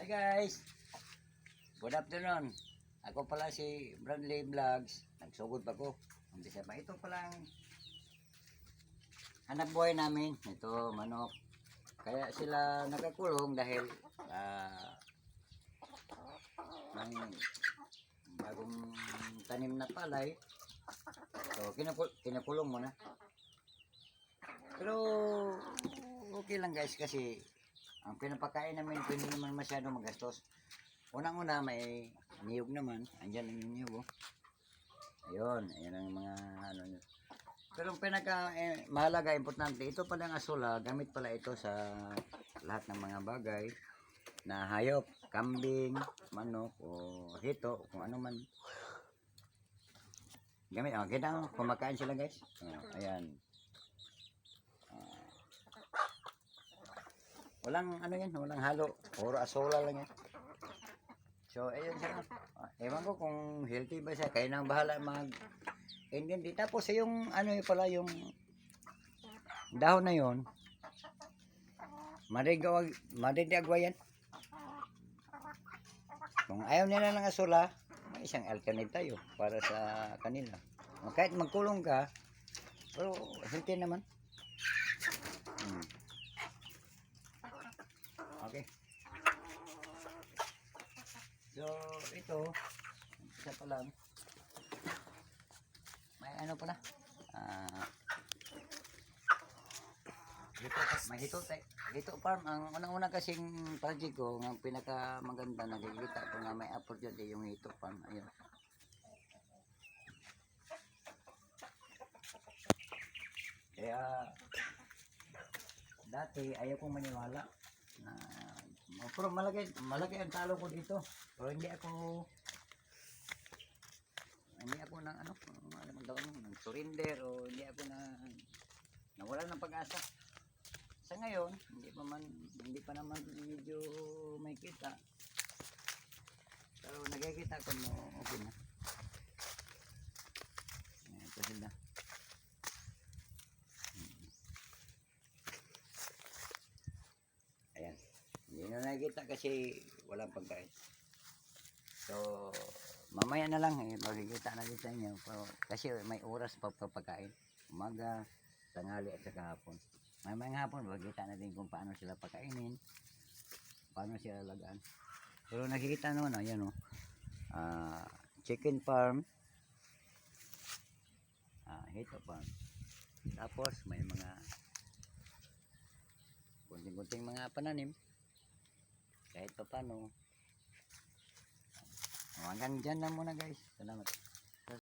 Hi guys! Good afternoon. Ako pala si Bradley Vlogs. Nagsugod pa ko. Umpisa pa. Ito palang hanap buhay namin. Ito, manok. Kaya sila nakakulong dahil may bagong tanim na palay. So, kinakulong muna. Pero okay lang guys kasi ang pinapakain namin hindi naman masyado magastos. Unang-una may niyog naman. Andyan ang niyog. Ayun, ayan ang mga ano nyo. Pero ang pinaka mahalaga, importante, ito pala ang asula. Gamit pala ito sa lahat ng mga bagay na hayop, kambing, manok o hito, kung ano man. Gamit, kita kumakain sila guys. Ayan. Walang ano yan, walang halo. Puro asola lang yan. So, ayun siya. Ewan ko kung healthy ba siya. Kayo nang bahala hindi. Tapos yung ano yun pala, yung dahon na yun, madidigwa yan. Kung ayaw nila ng asola, may isang alternate tayo para sa kanila. Kahit magkulong ka, pero healthy naman. Okay. So, ito, isa pa lang. May ano pala. Hito farm. Ang unang-una kasing project ko, ang pinaka maganda nakikita ko nga may opportunity yung hito farm. Ayun. Kaya, dati ayaw kong maniwala na pero malaki ang talo ko dito. Pero hindi ako nang nang surrender o hindi ako nawala ng pag-asa. Sa ngayon, hindi pa naman medyo may kita. Pero nakikita ko no okay na. Ito sila. Ayan. Hindi na nakikita kasi walang pagkain. So, mamaya na lang makikita natin sa inyo. Pero, kasi may oras pa pagkain. Umaga, tanghali at saka hapon. Mamayang hapon, makikita natin kung paano sila pakainin. Paano sila lagaan. Pero nakikita naman, ayan o. Chicken farm. Hito farm. Tapos, may mga kunting-kunting mga pananim. Kahit pa paano. Hanggang dyan na muna guys. Salamat.